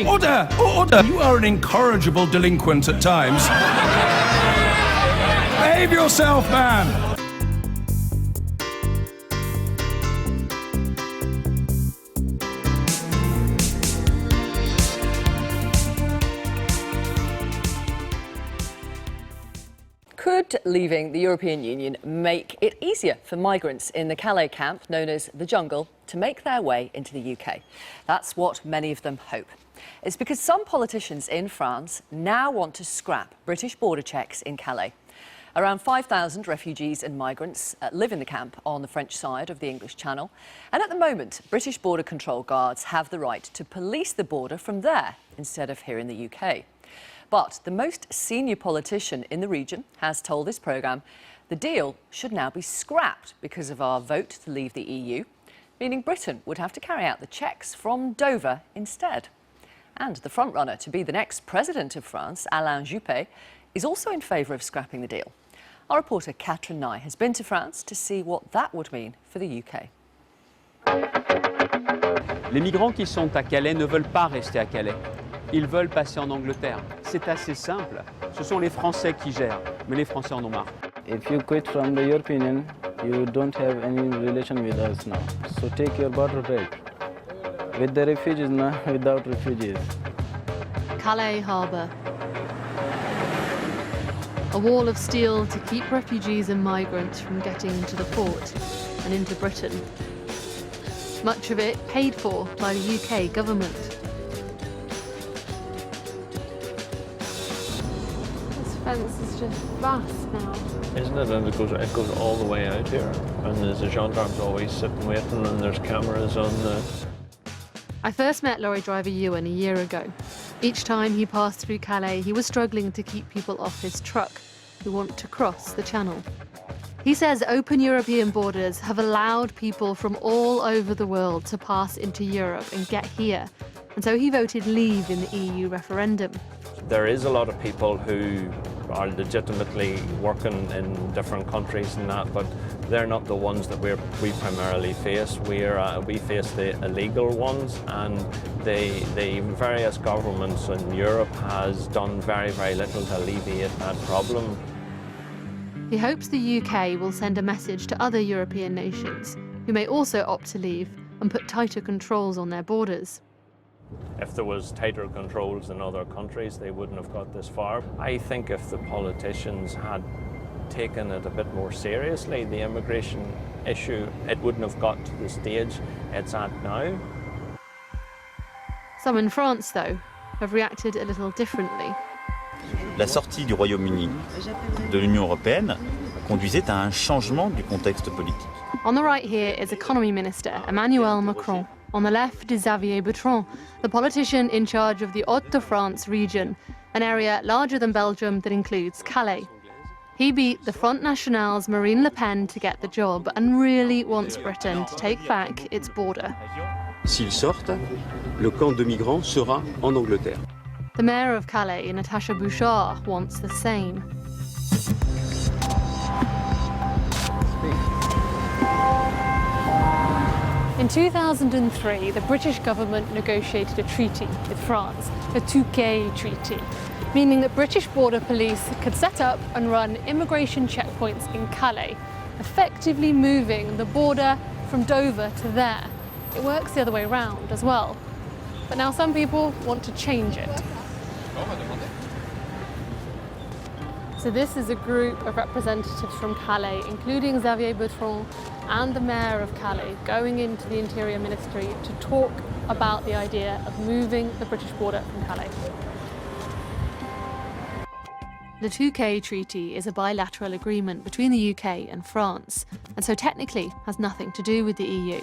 Order! Order! You are an incorrigible delinquent at times. Behave yourself, man! Could leaving the European Union make it easier for migrants in the Calais camp, known as the Jungle, to make their way into the UK? That's what many of them hope. It's because some politicians in France now want to scrap British border checks in Calais. Around 5,000 refugees and migrants live in the camp on the French side of the English Channel. And at the moment, British border control guards have the right to police the border from there instead of here in the UK. But the most senior politician in the region has told this programme the deal should now be scrapped because of our vote to leave the EU, meaning Britain would have to carry out the checks from Dover instead. And the frontrunner to be the next president of France, Alain Juppé, is also in favour of scrapping the deal. Our reporter Catherine Nye has been to France to see what that would mean for the UK. Les migrants qui sont à Calais ne veulent pas rester à Calais. Ils veulent passer en Angleterre. C'est assez simple. Ce sont les Français qui gèrent, mais les Français en ont marre. If you quit from the European Union, you don't have any relation with us now. So take your border right. With the refugees now, without refugees. Calais harbour. A wall of steel to keep refugees and migrants from getting into the port and into Britain. Much of it paid for by the UK government. This fence is just vast now. Isn't it? And it goes all the way out here. And there's the gendarmes always sitting waiting, and there's cameras on the... I first met lorry driver Ewan a year ago. Each time he passed through Calais, he was struggling to keep people off his truck who want to cross the channel. He says open European borders have allowed people from all over the world to pass into Europe and get here. And so he voted leave in the EU referendum. There is a lot of people who are legitimately working in different countries and that, but they're not the ones that we primarily face. We face the illegal ones, and the various governments in Europe has done very, very little to alleviate that problem. He hopes the UK will send a message to other European nations who may also opt to leave and put tighter controls on their borders. If there was tighter controls in other countries, they wouldn't have got this far. I think if the politicians had taken it a bit more seriously, the immigration issue, it wouldn't have got to the stage it's at now. Some in France, though, have reacted a little differently. La sortie du Royaume-Uni de l'Union européenne conduisait à un changement du contexte politique. On the right here is Economy Minister Emmanuel Macron. On the left is Xavier Bertrand, the politician in charge of the Hauts-de-France region, an area larger than Belgium that includes Calais. He beat the Front National's Marine Le Pen to get the job and really wants Britain to take back its border. S'ils sortent, le camp de migrants sera en Angleterre. The mayor of Calais, Natasha Bouchard, wants the same. In 2003, the British government negotiated a treaty with France, the Touquet Treaty, meaning that British border police could set up and run immigration checkpoints in Calais, effectively moving the border from Dover to there. It works the other way around as well. But now some people want to change it. So this is a group of representatives from Calais, including Xavier Bertrand and the mayor of Calais, going into the Interior Ministry to talk about the idea of moving the British border from Calais. The Touquet Treaty is a bilateral agreement between the UK and France, and so technically has nothing to do with the EU.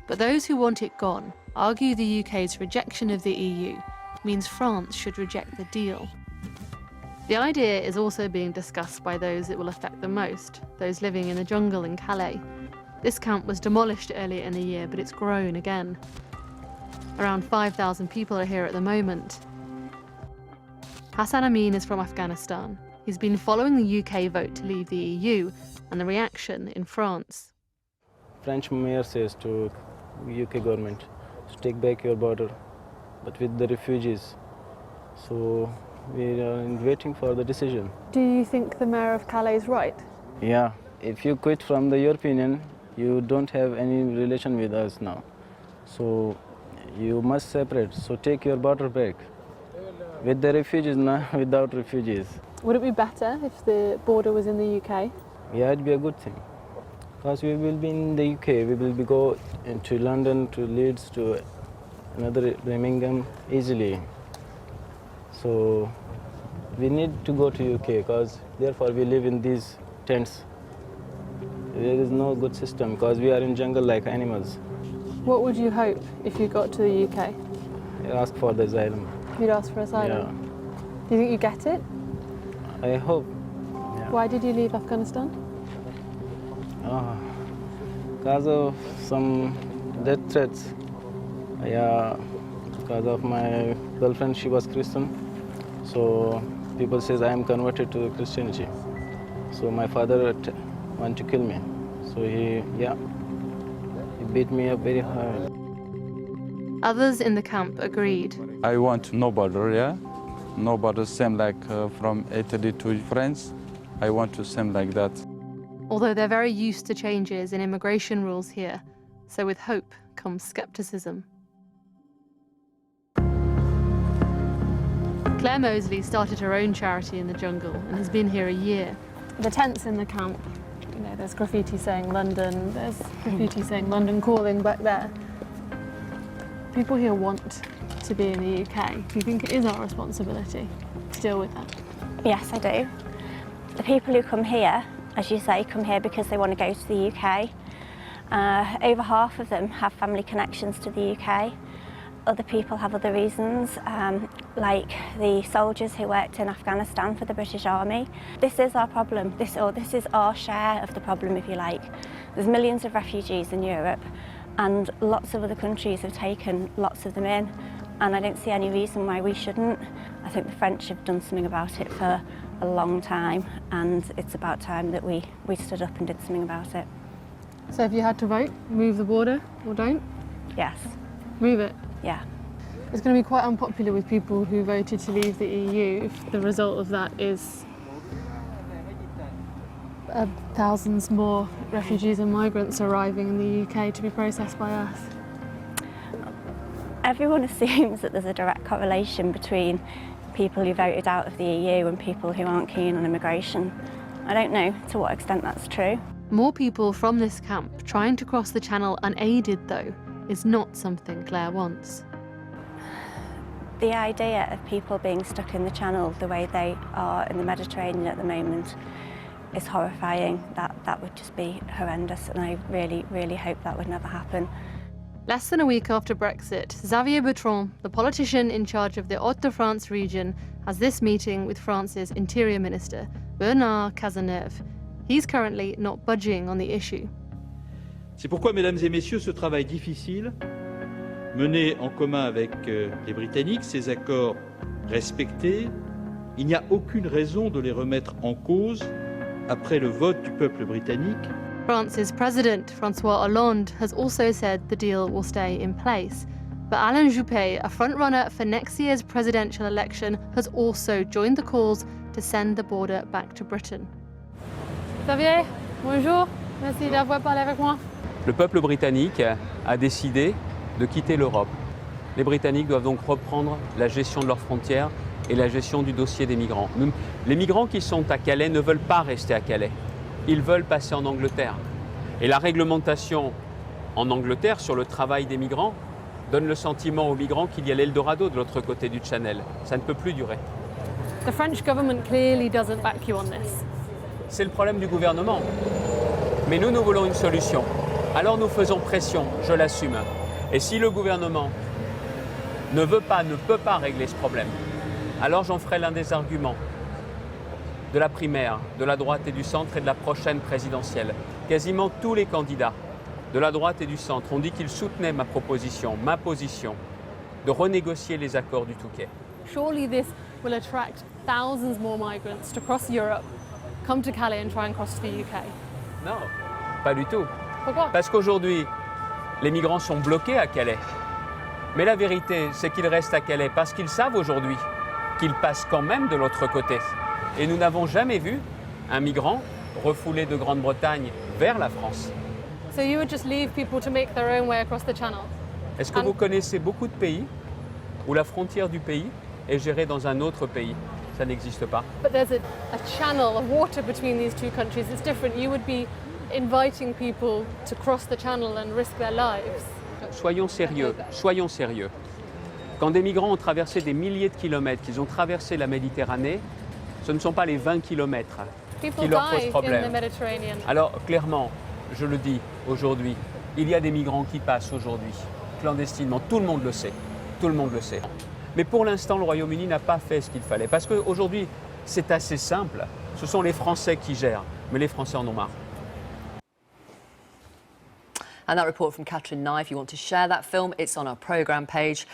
But those who want it gone argue the UK's rejection of the EU means France should reject the deal. The idea is also being discussed by those it will affect the most, those living in the jungle in Calais. This camp was demolished earlier in the year, but it's grown again. Around 5,000 people are here at the moment. Hassan Amin is from Afghanistan. He's been following the UK vote to leave the EU and the reaction in France. French mayor says to UK government to take back your border but with the refugees. So we are waiting for the decision. Do you think the mayor of Calais is right? Yeah, if you quit from the European Union, you don't have any relation with us now. So you must separate. So take your border back. With the refugees, not without refugees. Would it be better if the border was in the UK? Yeah, it'd be a good thing. Because we will be in the UK, we will be go to London, to Leeds, to another Birmingham easily. So we need to go to UK because therefore we live in these tents. There is no good system because we are in jungle like animals. What would you hope if you got to the UK? I ask for the asylum. You'd ask for asylum? Yeah. Do you think you get it? I hope. Yeah. Why did you leave Afghanistan? Because of some death threats. Yeah, because of my girlfriend, she was Christian. So people says I am converted to Christianity. So my father want to kill me. So he beat me up very hard. Others in the camp agreed. I want no border, yeah? No border, same like from Italy to France. I want to same like that. Although they're very used to changes in immigration rules here, so with hope comes skepticism. Claire Mosley started her own charity in the jungle and has been here a year. The tents in the camp, you know, there's graffiti saying London, there's graffiti saying London calling back there. People here want to be in the UK. Do you think it is our responsibility to deal with that? Yes, I do. The people who come here, as you say, come here because they want to go to the UK. Over half of them have family connections to the UK. Other people have other reasons, like the soldiers who worked in Afghanistan for the British Army. This is our problem, this is our share of the problem, if you like. There's millions of refugees in Europe, and lots of other countries have taken lots of them in, and I don't see any reason why we shouldn't. I think the French have done something about it for a long time, and it's about time that we stood up and did something about it. So if you had to vote, move the border or don't? Yes. Move it? Yeah. It's going to be quite unpopular with people who voted to leave the EU if the result of that is thousands more refugees and migrants arriving in the UK to be processed by us. Everyone assumes that there's a direct correlation between people who voted out of the EU and people who aren't keen on immigration. I don't know to what extent that's true. More people from this camp trying to cross the Channel unaided, though, is not something Claire wants. The idea of people being stuck in the Channel the way they are in the Mediterranean at the moment is horrifying. That would just be horrendous, and I really, really hope that would never happen. Less than a week after Brexit, Xavier Bertrand, the politician in charge of the Hauts-de-France region, has this meeting with France's Interior Minister, Bernard Cazeneuve. He's currently not budging on the issue. C'est pourquoi, mesdames et messieurs, ce travail difficile, mené en commun avec les Britanniques, ces accords respectés, il n'y a aucune raison de les remettre en cause après le vote du peuple britannique. France's President, François Hollande, has also said the deal will stay in place. But Alain Juppé, a frontrunner for next year's presidential election, has also joined the calls to send the border back to Britain. Xavier, bonjour. Merci d'avoir parlé avec moi. Le peuple britannique a décidé de quitter l'Europe. Les Britanniques doivent donc reprendre la gestion de leurs frontières et la gestion du dossier des migrants. Les migrants qui sont à Calais ne veulent pas rester à Calais. Ils veulent passer en Angleterre. Et la réglementation en Angleterre sur le travail des migrants donne le sentiment aux migrants qu'il y a l'Eldorado de l'autre côté du Channel. Ça ne peut plus durer. The French government clearly doesn't back you on this. C'est le problème du gouvernement. Mais nous voulons une solution. Alors nous faisons pression, je l'assume. Et si le gouvernement ne peut pas régler ce problème, alors j'en ferai l'un des arguments de la primaire, de la droite et du centre et de la prochaine présidentielle. Quasiment tous les candidats de la droite et du centre ont dit qu'ils soutenaient ma proposition, ma position, de renégocier les accords du Touquet. Surely this will attract thousands more migrants to cross Europe, come to Calais and try and cross to the UK. Non, pas du tout. Pourquoi? Parce qu'aujourd'hui, les migrants sont bloqués à Calais. Mais la vérité, c'est qu'ils restent à Calais parce qu'ils savent aujourd'hui qu'ils passent quand même de l'autre côté. Et nous n'avons jamais vu un migrant refoulé de Grande-Bretagne vers la France. So you would just leave people to make their own way across the channel? Est-ce que vous connaissez beaucoup de pays où la frontière du pays est gérée dans un autre pays? Ça n'existe pas. But there's a channel of water between these two countries. It's different. You would be inviting people to cross the channel and risk their lives. Soyons sérieux, soyons sérieux. Quand des migrants ont traversé des milliers de kilomètres, qu'ils ont traversé la Méditerranée, ce ne sont pas les 20 kilomètres qui leur posent problème. Alors clairement, je le dis aujourd'hui, il y a des migrants qui passent aujourd'hui, clandestinement. Tout le monde le sait, tout le monde le sait. Mais pour l'instant, le Royaume-Uni n'a pas fait ce qu'il fallait. Parce qu'aujourd'hui, c'est assez simple. Ce sont les Français qui gèrent. Mais les Français en ont marre. And that report from Catherine Nye, if you want to share that film, it's on our programme page.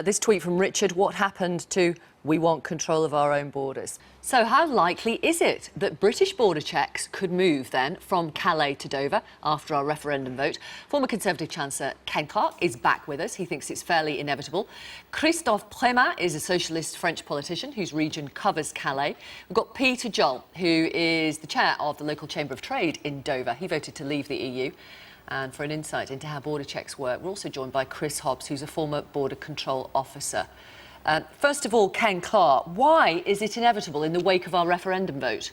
This tweet from Richard, what happened to "we want control of our own borders"? So how likely is it that British border checks could move then from Calais to Dover after our referendum vote? Former Conservative Chancellor Ken Clarke is back with us. He thinks it's fairly inevitable. Christophe Prémat is a socialist French politician whose region covers Calais. We've got Peter Joel, who is the chair of the local Chamber of Trade in Dover. He voted to leave the EU. And for an insight into how border checks work, we're also joined by Chris Hobbs, who's a former border control officer. First of all, Ken Clarke, why is it inevitable in the wake of our referendum vote?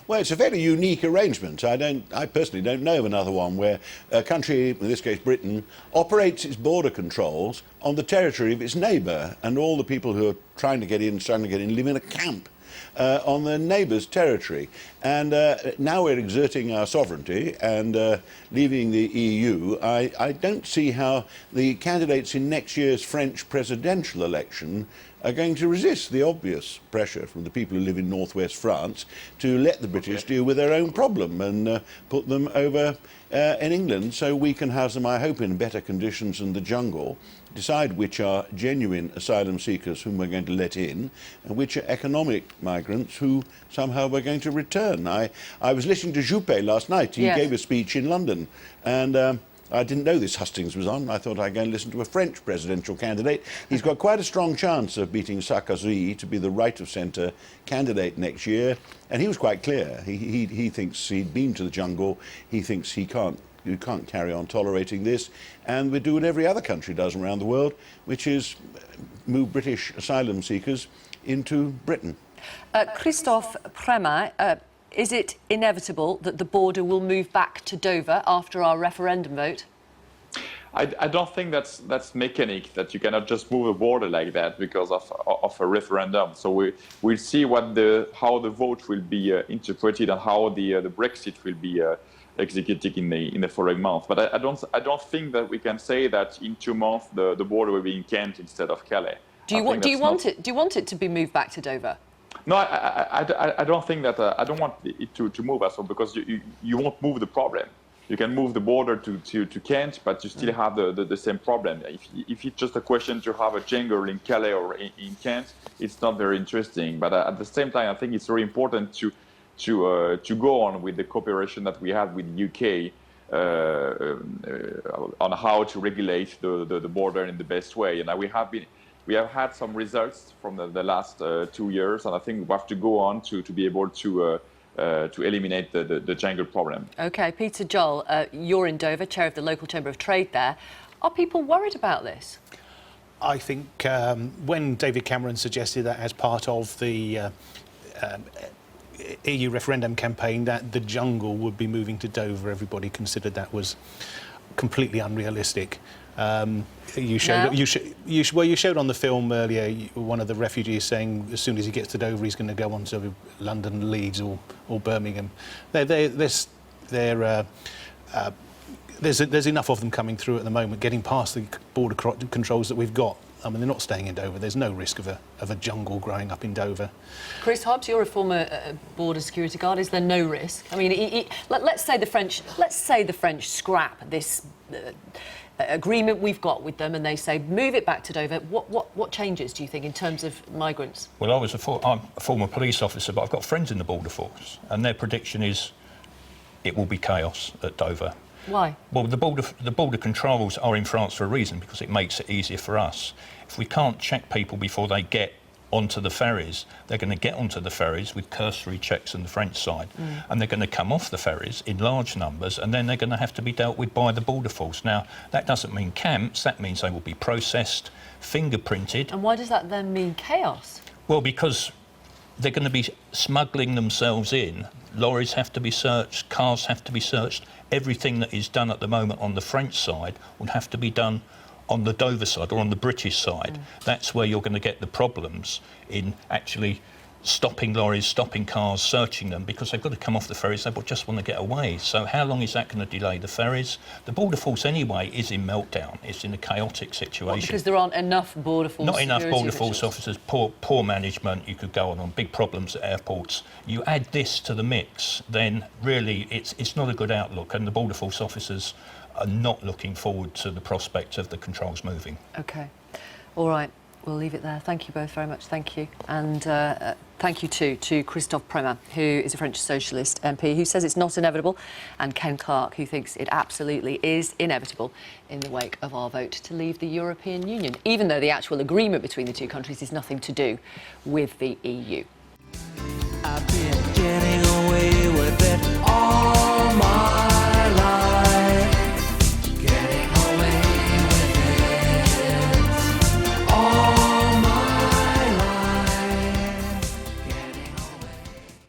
Well, it's a very unique arrangement. I personally don't know of another one where a country, in this case Britain, operates its border controls on the territory of its neighbour, and all the people who are trying to get in live in a camp on the neighbour's territory. And now we're exerting our sovereignty and leaving the EU. I don't see how the candidates in next year's French presidential election are going to resist the obvious pressure from the people who live in northwest France to let the British deal with their own problem and put them over in England so we can house them, I hope, in better conditions than the jungle, decide which are genuine asylum seekers whom we're going to let in and which are economic migrants who somehow we're going to return. I was listening to Juppé last night. He gave a speech in London, and I didn't know this hustings was on. I thought I'd go and listen to a French presidential candidate. He's got quite a strong chance of beating Sarkozy to be the right-of-centre candidate next year. And he was quite clear. He thinks he'd been to the jungle. He thinks you can't carry on tolerating this. And we do what every other country does around the world, which is move British asylum seekers into Britain. Christophe Prémat, is it inevitable that the border will move back to Dover after our referendum vote? I don't think that's mechanic, that you cannot just move a border like that because of a referendum. So we'll see how the vote will be interpreted and how the Brexit will be executed in the following month. But I don't think that we can say that in 2 months the border will be in Kent instead of Calais. Do you want it to be moved back to Dover? No, I don't think that. I don't want it to move as well, because you won't move the problem. You can move the border to Kent, but you still have the same problem. If it's just a question to have a jungle in Calais or in Kent, it's not very interesting. But at the same time, I think it's very important to go on with the cooperation that we have with the UK on how to regulate the border in the best way. And we have had some results from the last 2 years, and I think we have to go on to be able to eliminate the jungle problem. OK, Peter Joel, you're in Dover, chair of the local Chamber of Trade there. Are people worried about this? I think when David Cameron suggested that as part of the EU referendum campaign that the jungle would be moving to Dover, everybody considered that was completely unrealistic. You showed on the film earlier one of the refugees saying as soon as he gets to Dover he's going to go on to London, Leeds or Birmingham. There's enough of them coming through at the moment, getting past the border controls that we've got. I mean, they're not staying in Dover. There's no risk of a jungle growing up in Dover. Chris Hobbs, you're a former border security guard. Is there no risk? I mean, let's say the French scrap this agreement we've got with them, and they say move it back to Dover. What changes do you think in terms of migrants? Well, I'm a former police officer, but I've got friends in the border force, and their prediction is it will be chaos at Dover. Why? Well, the border controls are in France for a reason, because it makes it easier for us. If we can't check people before they get onto the ferries, they're going to get onto the ferries with cursory checks on the French side, and they're going to come off the ferries in large numbers, and then they're going to have to be dealt with by the border force. Now, that doesn't mean camps, that means they will be processed, fingerprinted. And why does that then mean chaos? Well, because they're going to be smuggling themselves in. Lorries have to be searched, cars have to be searched. Everything that is done at the moment on the French side will have to be done on the Dover side or on the British side. That's where you're going to get the problems in actually stopping lorries, stopping cars, searching them, because they've got to come off the ferries. They just want to get away. So how long is that going to delay the ferries? The border force anyway is in meltdown. It's in a chaotic situation. What, because there aren't enough border force Not enough border officials? force officers, poor management, you could go on big problems at airports. You add this to the mix, then really it's not a good outlook, and the border force officers are not looking forward to the prospect of the controls moving. OK. All right. We'll leave it there. Thank you both very much. Thank you. And thank you too to Christophe Premat, who is a French Socialist MP, who says it's not inevitable, and Ken Clarke, who thinks it absolutely is inevitable in the wake of our vote to leave the European Union, even though the actual agreement between the two countries is nothing to do with the EU.